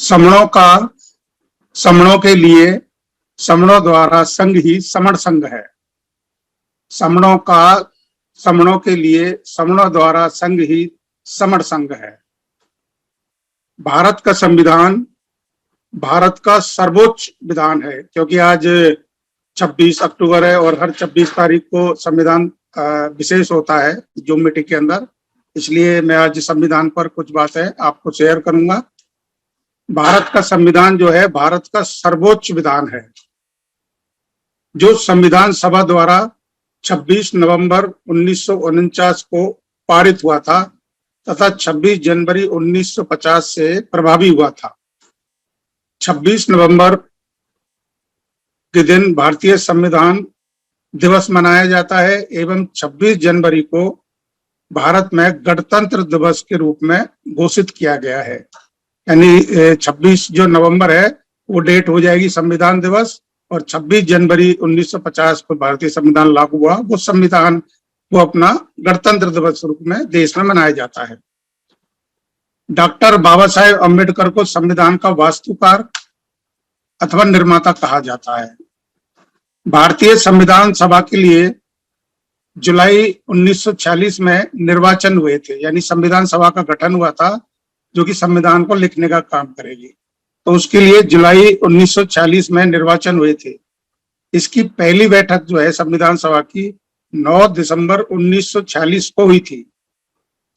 समणों का समणों के लिए समणों द्वारा संग ही समण संग है। समणों का समणों के लिए समणों द्वारा संग ही समण संग है। भारत का संविधान भारत का सर्वोच्च विधान है, क्योंकि आज 26 अक्टूबर है और हर 26 तारीख को संविधान विशेष होता है जूम मीटिंग के अंदर। इसलिए मैं आज संविधान पर कुछ बातें आपको शेयर करूंगा। भारत का संविधान जो है भारत का सर्वोच्च विधान है, जो संविधान सभा द्वारा 26 नवंबर 1949 को पारित हुआ था तथा 26 जनवरी 1950 से प्रभावी हुआ था। 26 नवंबर के दिन भारतीय संविधान दिवस मनाया जाता है एवं 26 जनवरी को भारत में गणतंत्र दिवस के रूप में घोषित किया गया है। यानी 26 जो नवंबर है वो डेट हो जाएगी संविधान दिवस, और 26 जनवरी 1950 को भारतीय संविधान लागू हुआ, वो संविधान को अपना गणतंत्र दिवस रूप में देश में मनाया जाता है। डॉक्टर बाबा साहेब अम्बेडकर को संविधान का वास्तुकार अथवा निर्माता कहा जाता है। भारतीय संविधान सभा के लिए जुलाई 1946 में निर्वाचन हुए थे, यानी संविधान सभा का गठन हुआ था जो कि संविधान को लिखने का काम करेगी। तो उसके लिए जुलाई 1946 में निर्वाचन हुए थे। इसकी पहली बैठक जो है संविधान सभा की 9 दिसंबर 1946 को हुई थी।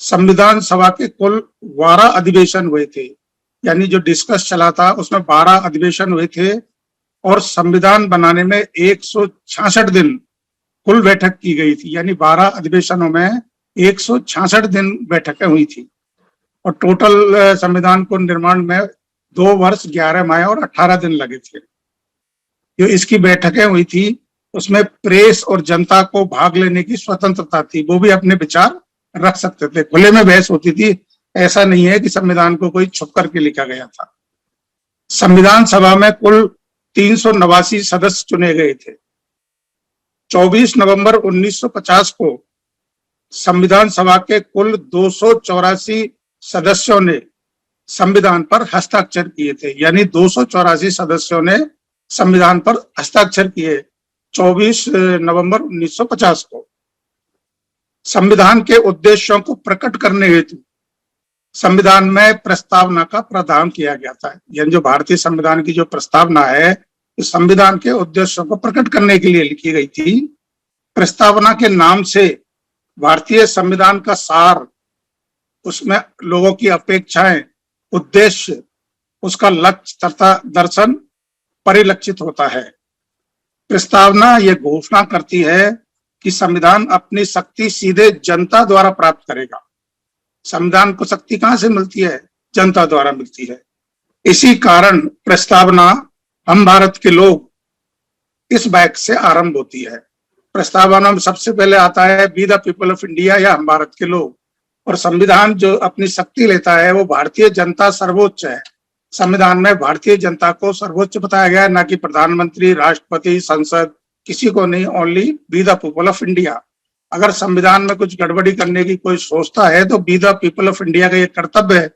संविधान सभा के कुल 12 अधिवेशन हुए थे, यानी जो डिस्कस चला था उसमें 12 अधिवेशन हुए थे, और संविधान बनाने में 166 दिन कुल बैठक की गई थी, यानी 12 अधिवेशनों में 166 दिन बैठकें हुई थी। और टोटल संविधान को निर्माण में 2 वर्ष 11 माह और 18 दिन लगे थे। जो इसकी बैठकें हुई थी उसमें प्रेस और जनता को भाग लेने की स्वतंत्रता थी, वो भी अपने विचार रख सकते थे, खुले में बहस होती थी। ऐसा नहीं है कि संविधान को कोई छुप करके लिखा गया था। संविधान सभा में कुल 389 सदस्य चुने गए थे। 24 नवंबर 1950 को संविधान सभा के कुल 284 सदस्यों ने संविधान पर हस्ताक्षर किए थे, यानी 284 सदस्यों ने संविधान पर हस्ताक्षर किए 24 नवंबर 1950 को। संविधान के उद्देश्यों को प्रकट करने हेतु संविधान में प्रस्तावना का प्रावधान किया गया था। यानी जो भारतीय संविधान की जो प्रस्तावना है तो संविधान के उद्देश्यों को प्रकट करने के लिए लिखी गई थी। प्रस्तावना के नाम से भारतीय संविधान का सार, उसमें लोगों की अपेक्षाएं, उद्देश्य, उसका लक्ष्य तथा दर्शन परिलक्षित होता है। प्रस्तावना यह घोषणा करती है कि संविधान अपनी शक्ति सीधे जनता द्वारा प्राप्त करेगा। संविधान को शक्ति कहां से मिलती है? जनता द्वारा मिलती है। इसी कारण प्रस्तावना हम भारत के लोग इस वाक्य से आरंभ होती है। प्रस्तावना में सबसे पहले आता है we the people of India, या हम भारत के लोग। और संविधान जो अपनी शक्ति लेता है वो भारतीय जनता सर्वोच्च है। संविधान में भारतीय जनता को सर्वोच्च बताया गया है, ना कि प्रधानमंत्री, राष्ट्रपति, संसद, किसी को नहीं, only we the people of India. अगर संविधान में कुछ गड़बड़ी करने की कोई सोचता है तो we the people of India का ये कर्तव्य है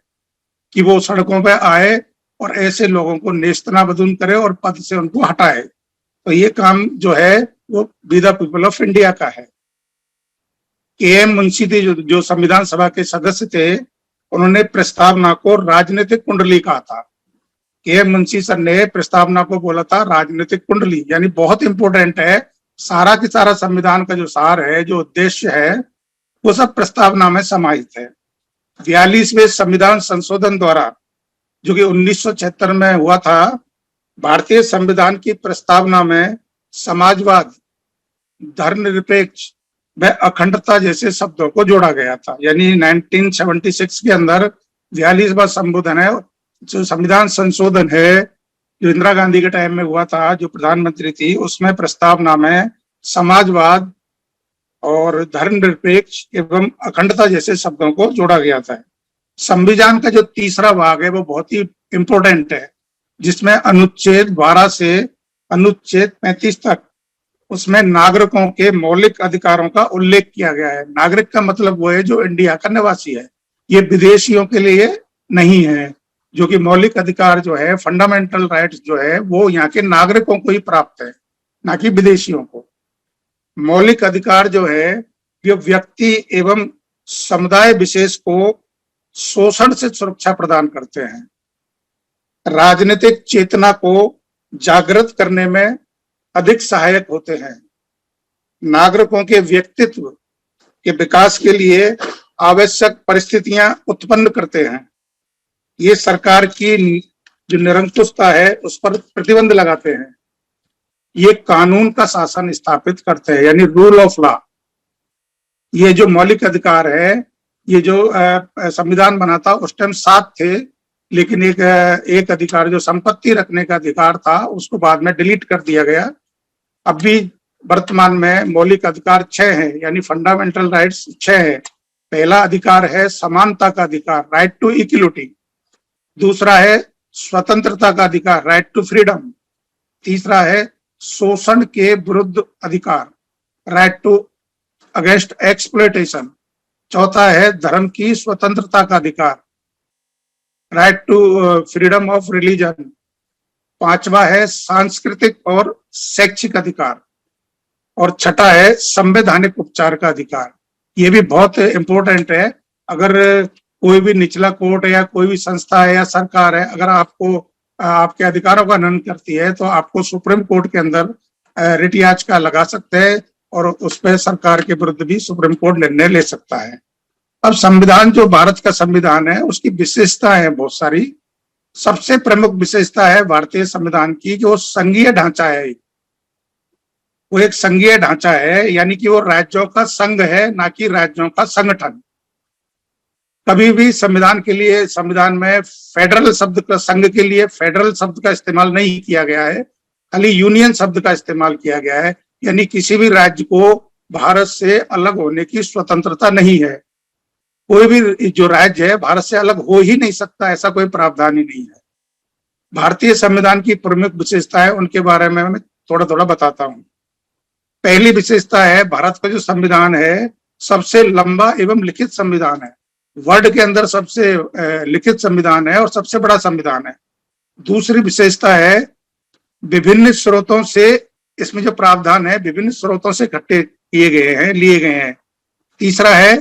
कि वो सड़कों पर आए और ऐसे लोगों को नेस्तनाबूद करे और पद से उनको हटाए। तो ये काम जो है वो we the people of India का है। के.एम. मुंशी थे जो संविधान सभा के सदस्य थे, उन्होंने प्रस्तावना को राजनीतिक कुंडली कहा था। के.एम. मुंशी सर ने प्रस्तावना को बोला था राजनीतिक कुंडली, यानी बहुत इंपॉर्टेंट है। सारा की सारा संविधान का जो सार है, जो उद्देश्य है, वो सब प्रस्तावना में समाहित है। 42वें संविधान संशोधन द्वारा, जो कि 1976 में हुआ था, भारतीय संविधान की प्रस्तावना में समाजवाद, धर्मनिरपेक्ष व अखंडता जैसे शब्दों को जोड़ा गया था। यानी 1976 के अंदर 42वां संशोधन है, जो संविधान संशोधन है, जो इंदिरा गांधी के टाइम में हुआ था, जो प्रधानमंत्री थी, उसमें प्रस्तावना में समाजवाद और धर्मनिरपेक्ष एवं अखंडता जैसे शब्दों को जोड़ा गया था। संविधान का जो तीसरा भाग है वो बहुत ही इंपॉर्टेंट है, जिसमें अनुच्छेद 12 से अनुच्छेद 35 तक उसमें नागरिकों के मौलिक अधिकारों का उल्लेख किया गया है। नागरिक का मतलब वो है जो इंडिया का निवासी है, ये विदेशियों के लिए नहीं है। जो कि मौलिक अधिकार जो है, फंडामेंटल राइट्स जो है, वो यहाँ के नागरिकों को ही प्राप्त है, ना कि विदेशियों को। मौलिक अधिकार जो है ये व्यक्ति एवं समुदाय विशेष को शोषण से सुरक्षा प्रदान करते हैं, राजनीतिक चेतना को जागृत करने में अधिक सहायक होते हैं, नागरिकों के व्यक्तित्व के विकास के लिए आवश्यक परिस्थितियां उत्पन्न करते हैं, ये सरकार की जो निरंकुशता है उस पर प्रतिबंध लगाते हैं, ये कानून का शासन स्थापित करते हैं, यानी रूल ऑफ लॉ। ये जो मौलिक अधिकार है, ये जो संविधान बना था उस टाइम 7 थे, लेकिन एक अधिकार जो संपत्ति रखने का अधिकार था उसको बाद में डिलीट कर दिया गया। अब भी वर्तमान में मौलिक अधिकार 6 है, यानी फंडामेंटल राइट्स 6 है। पहला अधिकार है समानता का अधिकार, राइट टू इक्वलिटी। दूसरा है स्वतंत्रता का अधिकार, राइट टू फ्रीडम। तीसरा है शोषण के विरुद्ध अधिकार, राइट टू अगेंस्ट एक्सप्लॉयटेशन। चौथा है धर्म की स्वतंत्रता का अधिकार, right to freedom of religion. पांचवा है सांस्कृतिक और शैक्षिक अधिकार, और छठा है संवैधानिक उपचार का अधिकार। ये भी बहुत इंपॉर्टेंट है। अगर कोई भी निचला कोर्ट या कोई भी संस्था है या सरकार है, अगर आपको आपके अधिकारों का हनन करती है तो आपको सुप्रीम कोर्ट के अंदर रिट याचिका लगा सकते हैं, और उस पर सरकार के विरुद्ध भी सुप्रीम कोर्ट निर्णय ले सकता है। अब संविधान, जो भारत का संविधान है, उसकी विशेषता है बहुत सारी। सबसे प्रमुख विशेषता है भारतीय संविधान की कि वो संघीय ढांचा है। वो एक संघीय ढांचा है, यानी कि वो राज्यों का संघ है, ना कि राज्यों का संगठन। कभी भी संविधान के लिए, संविधान में फेडरल शब्द का, संघ के लिए फेडरल शब्द का इस्तेमाल नहीं किया गया है, खाली यूनियन शब्द का इस्तेमाल किया गया है। यानी किसी भी राज्य को भारत से अलग होने की स्वतंत्रता नहीं है। कोई भी जो राज्य है भारत से अलग हो ही नहीं सकता, ऐसा कोई प्रावधान ही नहीं है। भारतीय संविधान की प्रमुख विशेषता है, उनके बारे में मैं थोड़ा थोड़ा बताता हूँ। पहली विशेषता है, भारत का जो संविधान है सबसे लंबा एवं लिखित संविधान है। वर्ल्ड के अंदर सबसे लिखित संविधान है और सबसे बड़ा संविधान है। दूसरी विशेषता है, विभिन्न स्रोतों से इसमें जो प्रावधान है विभिन्न स्रोतों से इकट्ठे किए गए हैं, लिए गए हैं। तीसरा है,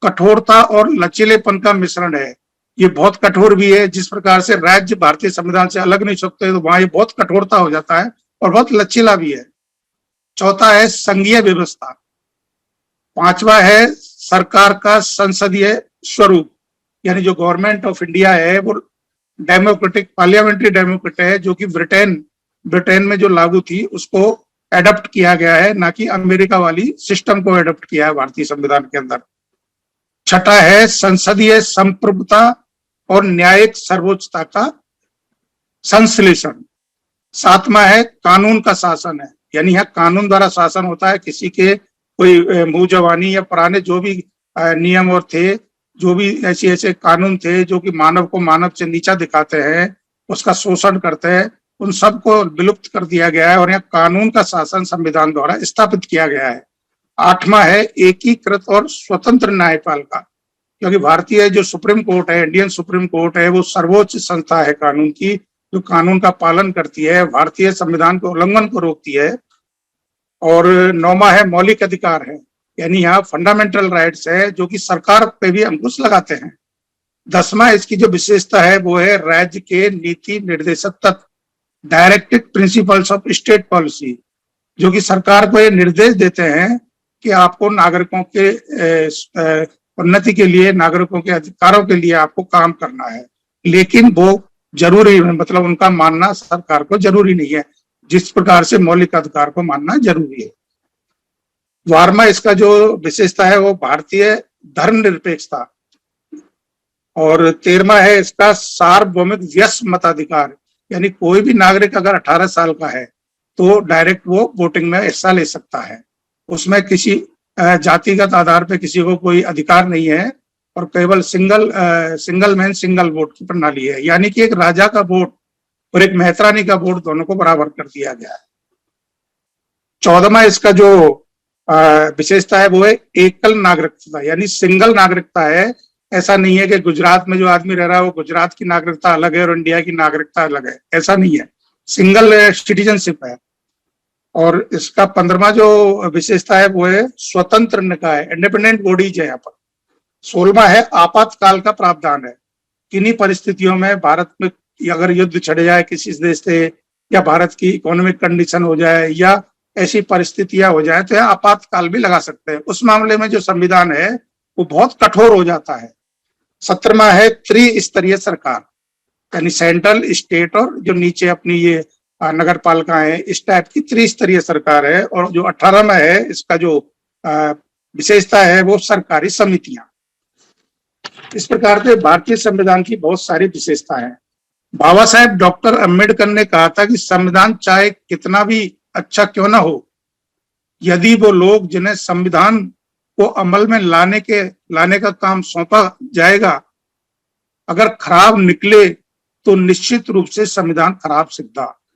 कठोरता और लचीलेपन का मिश्रण है। ये बहुत कठोर भी है, जिस प्रकार से राज्य भारतीय संविधान से अलग नहीं सकते, तो वहां ये बहुत कठोरता हो जाता है, और बहुत लचीला भी है। चौथा है संघीय व्यवस्था। पांचवा है सरकार का संसदीय स्वरूप, यानी जो गवर्नमेंट ऑफ इंडिया है वो डेमोक्रेटिक, पार्लियामेंट्री डेमोक्रेट है, जो कि ब्रिटेन में जो लागू थी उसको एडॉप्ट किया गया है, ना कि अमेरिका वाली सिस्टम को एडॉप्ट किया है भारतीय संविधान के अंदर। छठा है संसदीय संप्रभुता और न्यायिक सर्वोच्चता का संश्लेषण। सातवां है कानून का शासन है, यानी यहाँ कानून द्वारा शासन होता है। किसी के कोई मुंह जवानी या पुराने जो भी नियम और थे, जो भी ऐसे कानून थे जो कि मानव को मानव से नीचा दिखाते हैं, उसका शोषण करते हैं, उन सबको विलुप्त कर दिया गया है, और यहाँ कानून का शासन संविधान द्वारा स्थापित किया गया है। आठवां है एकीकृत और स्वतंत्र न्यायपालिका, क्योंकि भारतीय जो सुप्रीम कोर्ट है, इंडियन सुप्रीम कोर्ट है, वो सर्वोच्च संस्था है कानून की, जो कानून का पालन करती है, भारतीय संविधान के उल्लंघन को रोकती है। और नौवां है मौलिक अधिकार है, यानी यहाँ फंडामेंटल राइट्स है, जो कि सरकार पे भी अंकुश लगाते हैं। 10वां इसकी जो विशेषता है वो है राज्य के नीति निर्देशक तत्व, directive principles of state policy, जो कि सरकार को ये निर्देश देते हैं कि आपको नागरिकों के उन्नति के लिए, नागरिकों के अधिकारों के लिए आपको काम करना है। लेकिन वो जरूरी, मतलब उनका मानना सरकार को जरूरी नहीं है, जिस प्रकार से मौलिक अधिकार को मानना जरूरी है। 12वां इसका जो विशेषता है वो भारतीय धर्मनिरपेक्षता, और 13वां है इसका सार्वभौमिक व्यस्क मताधिकार, यानी कोई भी नागरिक अगर 18 साल का है तो डायरेक्ट वो वोटिंग में हिस्सा ले सकता है। उसमें किसी जातिगत आधार पर किसी को कोई अधिकार नहीं है, और केवल सिंगल मैन सिंगल वोट की प्रणाली है, यानी कि एक राजा का वोट और एक मेहतरानी का वोट दोनों को बराबर कर दिया गया है। 14वां इसका जो विशेषता है वो है एकल नागरिकता, यानी सिंगल नागरिकता है। ऐसा नहीं है कि गुजरात में जो आदमी रह रहा है वो गुजरात की नागरिकता अलग है और इंडिया की नागरिकता अलग है, ऐसा नहीं है, सिंगल सिटीजनशिप है। और इसका 15वां जो विशेषता है वो है स्वतंत्र निकाय, इंडिपेंडेंट बॉडीज है यहाँ पर। 16वां है आपातकाल का प्रावधान है, किन्हीं परिस्थितियों में भारत में अगर युद्ध छिड़ जाए किसी देश से, या भारत की इकोनॉमिक कंडीशन हो जाए, या ऐसी परिस्थितियां हो जाए, तो यहाँ आपातकाल भी लगा सकते हैं। उस मामले में जो संविधान है वो बहुत कठोर हो जाता है। 17वां है त्रिस्तरीय सरकार, यानी सेंट्रल, स्टेट और जो नीचे अपनी ये नगर पालिकाएं है, इस टाइप की त्रिस्तरीय सरकार है। और जो 18वां है, इसका जो विशेषता है वो सरकारी समितियां। इस प्रकार से भारतीय संविधान की बहुत सारी विशेषता है। बाबा साहेब डॉक्टर अम्बेडकर ने कहा था कि संविधान चाहे कितना भी अच्छा क्यों ना हो, यदि वो लोग जिन्हें संविधान को अमल में लाने का काम सौंपा जाएगा अगर खराब निकले तो निश्चित रूप से संविधान खराब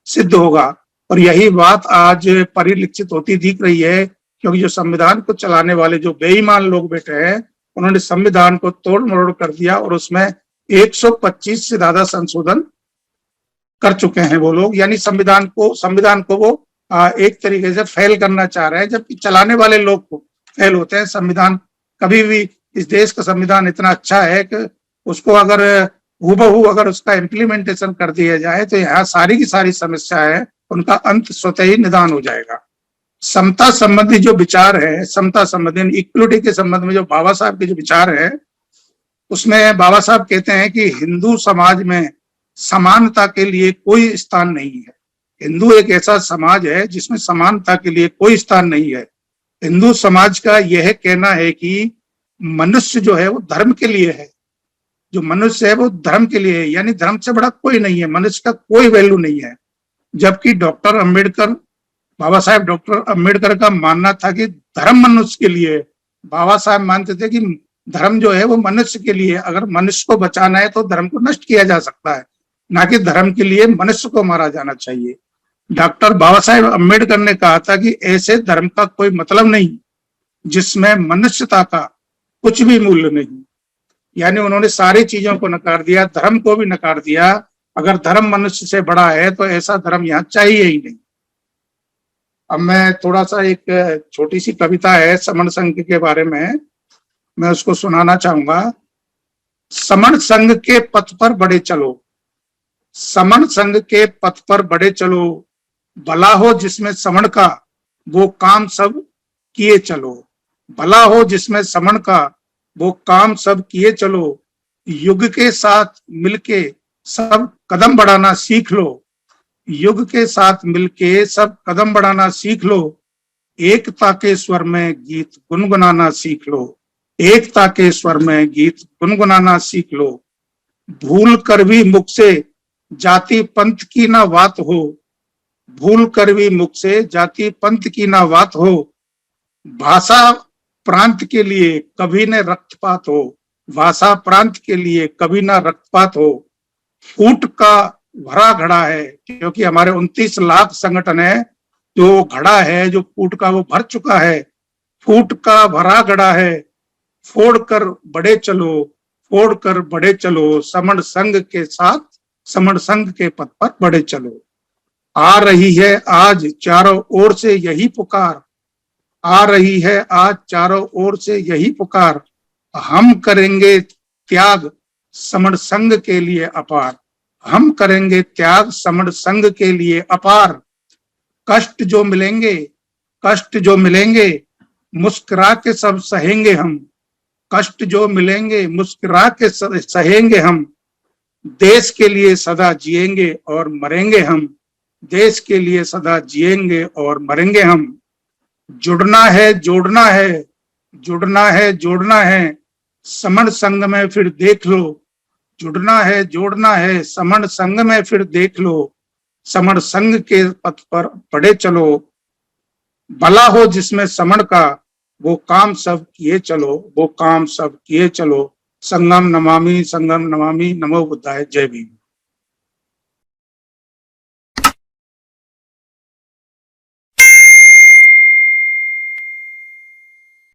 सिद्ध होगा। और यही बात आज परिलक्षित होती दिख रही है, क्योंकि जो संविधान को चलाने वाले जो बेईमान लोग बैठे हैं उन्होंने संविधान को तोड़ मरोड़ कर दिया और उसमें 125 से ज्यादा संशोधन कर चुके हैं वो लोग। यानी संविधान को वो एक तरीके से फेल करना चाह रहे हैं, जबकि चलाने वाले लोग को फेल होते हैं। संविधान कभी भी, इस देश का संविधान इतना अच्छा है कि उसको अगर हूबहू अगर उसका इम्प्लीमेंटेशन कर दिया जाए तो यहाँ सारी की सारी समस्या है उनका अंत स्वतः ही निदान हो जाएगा। समता संबंधी जो विचार है, समता संबंधी इक्वलिटी के संबंध में जो बाबा साहब के जो विचार है, उसमें बाबा साहब कहते हैं कि हिंदू समाज में समानता के लिए कोई स्थान नहीं है। हिंदू एक ऐसा समाज है जिसमें समानता के लिए कोई स्थान नहीं है। हिंदू समाज का यह कहना है कि मनुष्य जो है वो धर्म के लिए है, जो मनुष्य है वो धर्म के लिए है, यानी धर्म से बड़ा कोई नहीं है, मनुष्य का कोई वैल्यू नहीं है। जबकि बाबा साहेब डॉक्टर अम्बेडकर का मानना था कि धर्म मनुष्य के लिए। बाबा साहेब मानते थे कि धर्म जो है वो मनुष्य के लिए, अगर मनुष्य को बचाना है तो धर्म को नष्ट किया जा सकता है, ना कि धर्म के लिए मनुष्य को मारा जाना चाहिए। डॉक्टर बाबा साहेब अम्बेडकर ने कहा था कि ऐसे धर्म का कोई मतलब नहीं जिसमें मनुष्यता का कुछ भी मूल्य नहीं। यानी उन्होंने सारी चीजों को नकार दिया, धर्म को भी नकार दिया। अगर धर्म मनुष्य से बड़ा है तो ऐसा धर्म यहाँ चाहिए ही नहीं। अब मैं थोड़ा सा, एक छोटी सी कविता है समण संघ के बारे में, मैं उसको सुनाना चाहूंगा। समण संघ के पथ पर बढ़े चलो, समण संघ के पथ पर बढ़े चलो, भला हो जिसमें समण का वो काम सब किए चलो, भला हो जिसमें समण का वो काम सब किए चलो, युग के साथ मिलके सब कदम बढ़ाना सीख लो, युग के साथ मिलके सब कदम बढ़ाना सीख लो, एकता के स्वर में गीत गुनगुनाना सीख लो, एकता के स्वर में गीत गुनगुनाना सीख लो, भूल कर भी मुख से जाति पंथ की ना बात हो, भूल कर भी मुख से जाति पंथ की ना बात हो, भाषा प्रांत के लिए कभी न रक्तपात हो, भाषा प्रांत के लिए कभी ना रक्तपात हो, फूट का भरा घड़ा है, क्योंकि हमारे 29 लाख संगठन है, जो घड़ा है जो फूट का वो भर चुका है, फूट का भरा घड़ा है, फोड़ कर बढ़े चलो, फोड़ कर बढ़े चलो, समण संघ के साथ समण संघ के पथ पर बढ़े चलो। आ रही है आज चारों ओर से यही पुकार, आ रही है आज चारों ओर से यही पुकार, हम करेंगे त्याग समण संघ के लिए अपार, हम करेंगे त्याग समण संघ के लिए अपार, कष्ट जो मिलेंगे, कष्ट जो मिलेंगे मुस्कुरा के सब सहेंगे हम, कष्ट जो मिलेंगे मुस्कुरा के सहेंगे हम, देश के लिए सदा जिएंगे और मरेंगे हम, देश के लिए सदा जिएंगे और मरेंगे हम, जुड़ना है जोड़ना है, जुड़ना है जोड़ना है, समण संघ में फिर देख लो, जुड़ना है जोड़ना है, समण संघ में फिर देख लो, समण संघ के पथ पर बढ़े चलो, भला हो जिसमें समण का वो काम सब किए चलो, वो काम सब किए चलो। संगम नमामि नमो बुद्धाय। जय भीम।